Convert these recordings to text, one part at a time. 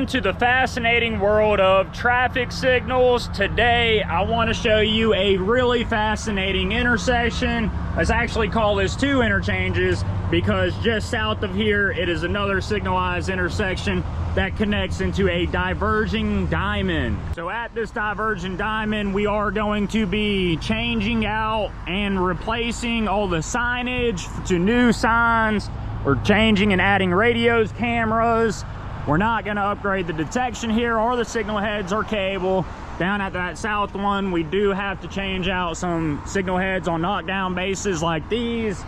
Welcome to the fascinating world of traffic signals. Today, I want to show you a really fascinating intersection. Let's actually call this two interchanges because just south of here, it is another signalized intersection that connects into a diverging diamond. So at this diverging diamond, we are going to be changing out and replacing all the signage to new signs. We're changing and adding radios, cameras. We're not gonna upgrade the detection here or the signal heads or cable. Down at that south one, we do have to change out some signal heads on knockdown bases like these.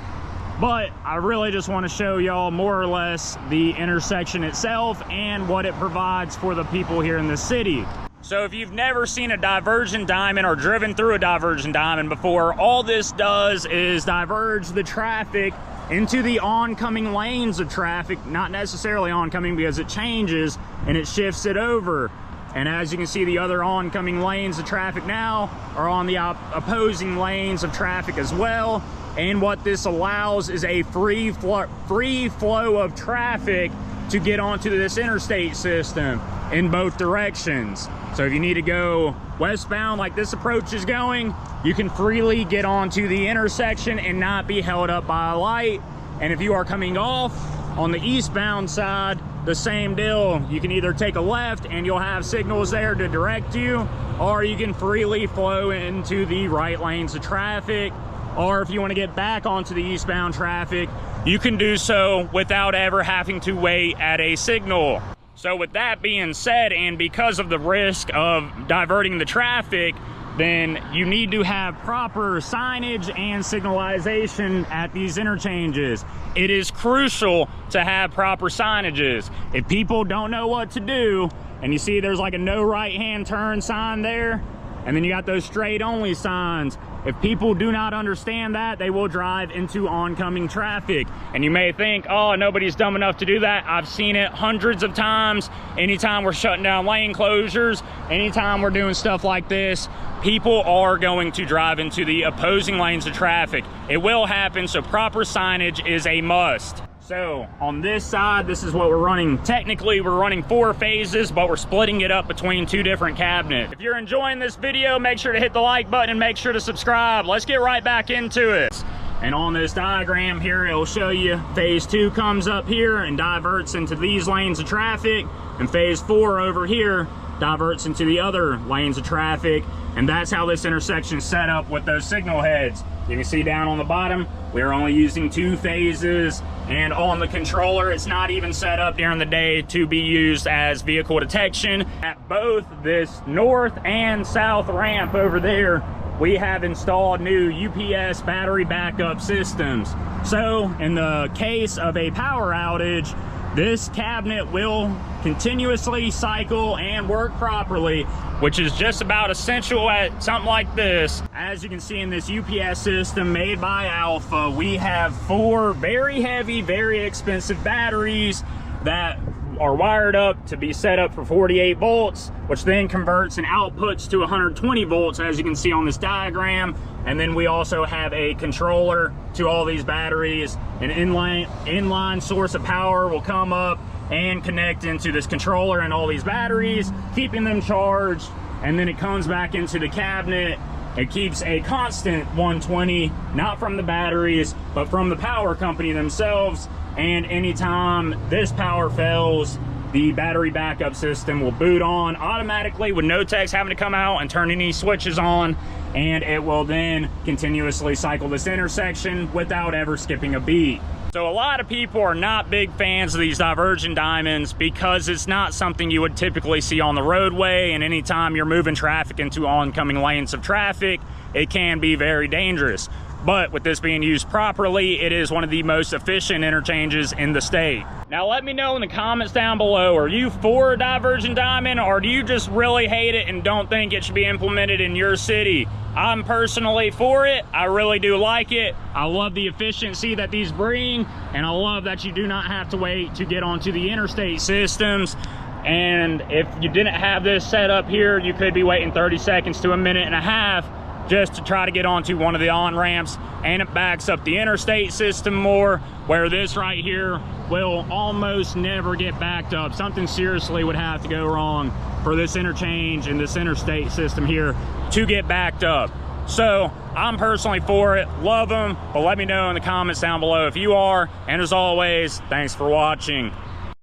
But I really just wanna show y'all more or less the intersection itself and what it provides for the people here in the city. So if you've never seen a divergent diamond or driven through a divergent diamond before, all this does is diverge the traffic into the oncoming lanes of traffic, not necessarily oncoming because it changes and it shifts it over. And as you can see, the other oncoming lanes of traffic now are on the opposing lanes of traffic as well. And what this allows is a free flow of traffic to get onto this interstate system in both directions. So if you need to go westbound like this approach is going, you can freely get onto the intersection and not be held up by a light. And if you are coming off on the eastbound side, the same deal. You can either take a left and you'll have signals there to direct you, or you can freely flow into the right lanes of traffic. Or if you want to get back onto the eastbound traffic, you can do so without ever having to wait at a signal. So with that being said, and because of the risk of diverting the traffic, then you need to have proper signage and signalization at these interchanges. It is crucial to have proper signages. If people don't know what to do, and you see there's like a no right-hand turn sign there, and then you got those straight only signs. If people do not understand that, they will drive into oncoming traffic. And you may think, oh, nobody's dumb enough to do that. I've seen it hundreds of times. Anytime we're shutting down lane closures, anytime we're doing stuff like this, people are going to drive into the opposing lanes of traffic. It will happen, so proper signage is a must. So on this side, this is what we're running. Technically, we're running 4 phases, but we're splitting it up between 2 different cabinets. If you're enjoying this video, make sure to hit the like button and make sure to subscribe. Let's get right back into it. And on this diagram here, it'll show you phase 2 comes up here and diverts into these lanes of traffic, and phase 4 over here diverts into the other lanes of traffic. And that's how this intersection is set up with those signal heads. You can see down on the bottom, we're only using 2 phases, and on the controller, it's not even set up during the day to be used as vehicle detection. At both this north and south ramp over there, we have installed new UPS battery backup systems. So in the case of a power outage, this cabinet will continuously cycle and work properly, which is just about essential at something like this. As you can see in this UPS system made by Alpha, we have 4 very heavy, very expensive batteries that are wired up to be set up for 48 volts, which then converts and outputs to 120 volts, as you can see on this diagram. And then we also have a controller to all these batteries. An inline source of power will come up and connect into this controller and all these batteries, keeping them charged. And then it comes back into the cabinet. It keeps a constant 120, not from the batteries, but from the power company themselves. And anytime this power fails, the battery backup system will boot on automatically with no techs having to come out and turn any switches on, and it will then continuously cycle this intersection without ever skipping a beat. So a lot of people are not big fans of these divergent diamonds because it's not something you would typically see on the roadway, and anytime you're moving traffic into oncoming lanes of traffic, it can be very dangerous. But with this being used properly, it is one of the most efficient interchanges in the state. Now let me know in the comments down below, are you for a divergent diamond, or do you just really hate it and don't think it should be implemented in your city? I'm personally for it. I really do like it. I love the efficiency that these bring, and I love that you do not have to wait to get onto the interstate systems. And if you didn't have this set up here, you could be waiting 30 seconds to a minute and a half just to try to get onto one of the on-ramps, and it backs up the interstate system more, where this right here will almost never get backed up. Something seriously would have to go wrong for this interchange and this interstate system here to get backed up. So I'm personally for it, love them, but let me know in the comments down below if you are. And as always, thanks for watching.